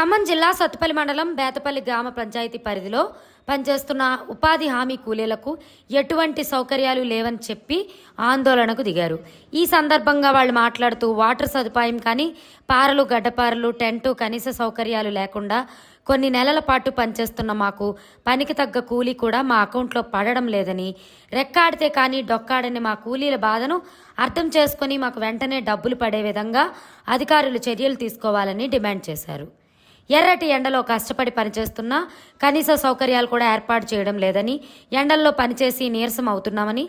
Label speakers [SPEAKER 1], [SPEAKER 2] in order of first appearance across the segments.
[SPEAKER 1] ఖమ్మం జిల్లా సత్తుపల్లి మండలం బేతపల్లి గ్రామ పంచాయతీ పరిధిలో పనిచేస్తున్న ఉపాధి హామీ కూలీలకు ఎటువంటి సౌకర్యాలు లేవని చెప్పి ఆందోళనకు దిగారు. ఈ సందర్భంగా వాళ్ళు మాట్లాడుతూ వాటర్ సదుపాయం కానీ, పారలు, గడ్డపారలు, టెంటు, కనీస సౌకర్యాలు లేకుండా కొన్ని నెలల పాటు పనిచేస్తున్న మాకు పనికి తగ్గ కూలీ కూడా మా అకౌంట్లో పడడం లేదని, రెక్కాడితే కానీ డొక్కాడని మా కూలీల బాధను అర్థం చేసుకుని మాకు వెంటనే డబ్బులు పడే విధంగా అధికారులు చర్యలు తీసుకోవాలని డిమాండ్ చేశారు. ఎర్రటి ఎండలో కష్టపడి పనిచేస్తున్నా కనీస సౌకర్యాలు కూడా ఏర్పాటు చేయడం లేదని, ఎండల్లో పనిచేసి నీరసం అవుతున్నామని,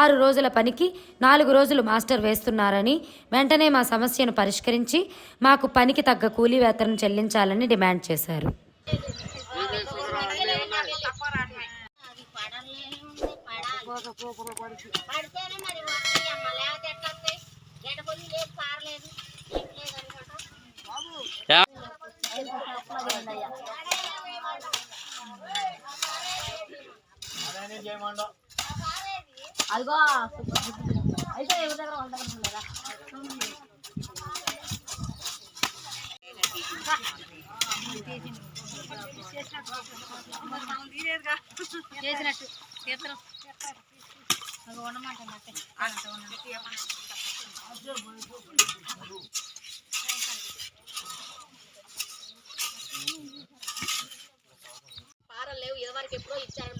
[SPEAKER 1] 6 రోజుల పనికి 4 రోజులు మాస్టర్ వేస్తున్నారని, వెంటనే మా సమస్యను పరిష్కరించి మాకు పనికి తగ్గ కూలీ వేతనం చెల్లించాలని డిమాండ్ చేశారు.
[SPEAKER 2] అదిగో అయితే ఎవరి దగ్గర వాళ్ళ దగ్గర ఉండదా చేసినట్టు చేస్తారు ఉండమంటే పారలు లేవు, ఎవరికి ఎప్పుడో ఇచ్చారు.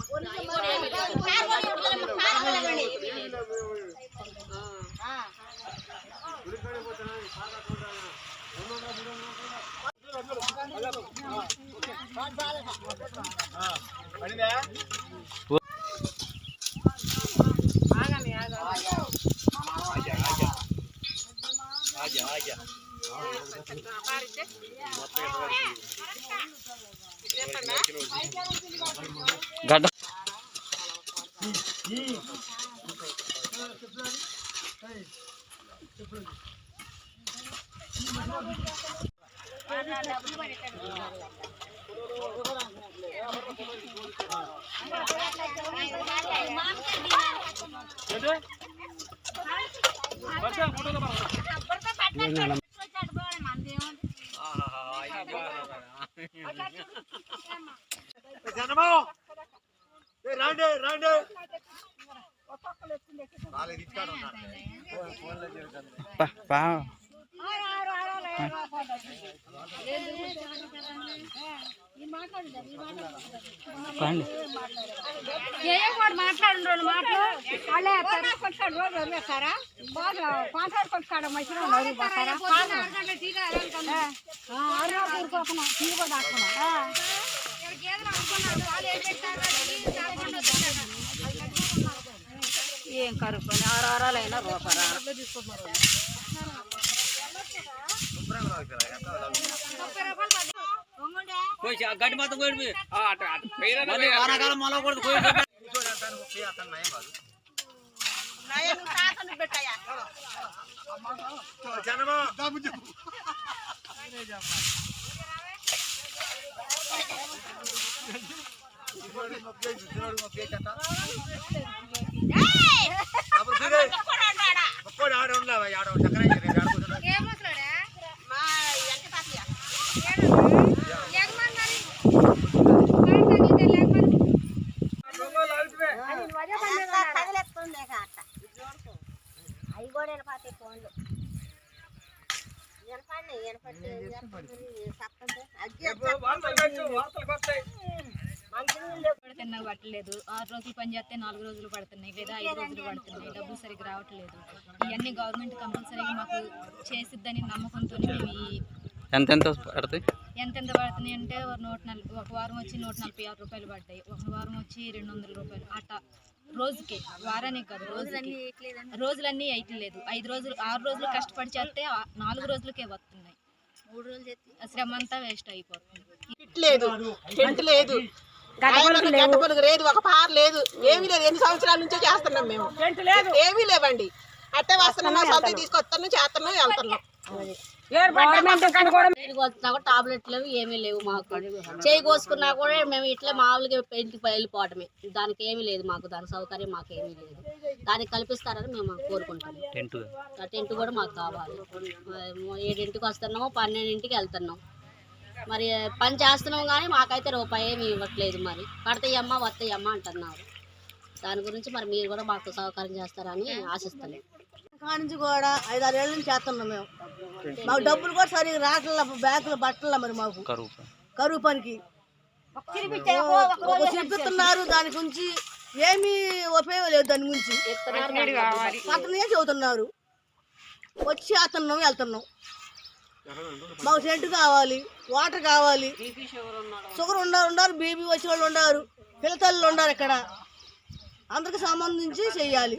[SPEAKER 3] గడ్డ
[SPEAKER 4] మాట్లాడు మాటలు వాళ్ళే రోజు వదిలేస్తారా బాగా పాస్వర్డ్ కొట్టుకాడ మధ్యలో ఏం కరుపు 6 వారాలైనా రూపాయలు
[SPEAKER 3] గడ్డి మొత్తం వానాకాలం మొల కూడా
[SPEAKER 2] అవి కూడా వెళ్ళిపోతాయి ఫోన్లు
[SPEAKER 4] తిన్నా పట్టలేదు. 6 రోజులు పని చేస్తే 4 రోజులు పడుతున్నాయి, లేదా 5 రోజులు పడుతున్నాయి. డబ్బులు సరిగ్గా రావట్లేదు. ఇవన్నీ గవర్నమెంట్ కంపల్సరీగా మాకు చేసిద్దని నమ్మకంతో మేము
[SPEAKER 3] ఎంతెంత పడుతుంది
[SPEAKER 4] అంటే ఒక వారం వచ్చి 146 రూపాయలు పడ్డాయి, ఒక వారం వచ్చి 200 రూపాయలు అట్ట రోజుకి. వారానికి కాదు, రోజులన్నీ అయితలేదు. 5 రోజులు 6 రోజులు కష్టపడి చేస్తే 4 రోజులకే వస్తున్నాయి. 3 రోజులు శ్రమ అంతా వేస్ట్ అయిపోతుంది.
[SPEAKER 5] లేదు, టెంట్ లేదు, గడ్డపలుగు లేదు, ఒక పార లేదు, ఏమీ లేదు. ఎన్ని సంవత్సరాల నుంచో చేస్తున్నాం మేము, ఏమీ లేవండి. అట్టే వస్తున్నాం, సొంత తీసుకొస్తున్నాం, చేస్తున్నాం, వెళ్తున్నాం.
[SPEAKER 2] టాబ్లెట్ లేవు, ఏమీ లేవు. మాకు చేయి కోసుకున్నా కూడా మేము ఇట్లా మామూలుగా ఇంటికి వెళ్ళిపోవటమే. దానికి ఏమీ లేదు, మాకు దాని సౌకర్యం మాకు ఏమీ లేదు. దానికి కల్పిస్తారని మేము కోరుకుంటాము. టెంట్ కూడా మాకు కావాలి. 7ంటికి వస్తున్నాము, 12ంటికి వెళ్తున్నాం. మరి పని చేస్తున్నాం కానీ మాకైతే రూపాయి ఏమి ఇవ్వట్లేదు. మరి పడతాయమ్మా వస్తాయమ్మా అంటున్నారు. దాని గురించి మరి మీరు కూడా మాకు సహకారం చేస్తారని ఆశిస్తున్నాం.
[SPEAKER 6] నుంచి కూడా 5-6 ఏళ్ళ నుంచి చేస్తున్నాం మేము. మాకు డబ్బులు కూడా సరిగ్గా రావట్ల, బ్యాంకులు పట్టల. మరి మాకు కరువు పనికి చూపిస్తున్నారు. దాని గురించి ఏమీ ఉపయోగం లేదు. దాని గురించి పట్టణమే చెబుతున్నారు. వచ్చి చేస్తున్నాం, వెళ్తున్నాం. మాకు షెడ్ కావాలి, వాటర్ కావాలి, షుగర్ ఉన్నారు, బీపీ వచ్చే వాళ్ళు ఉన్నారు, పిల్లతల్లు ఉన్నారు. ఇక్కడ అందరికి సంబంధించి చెయ్యాలి.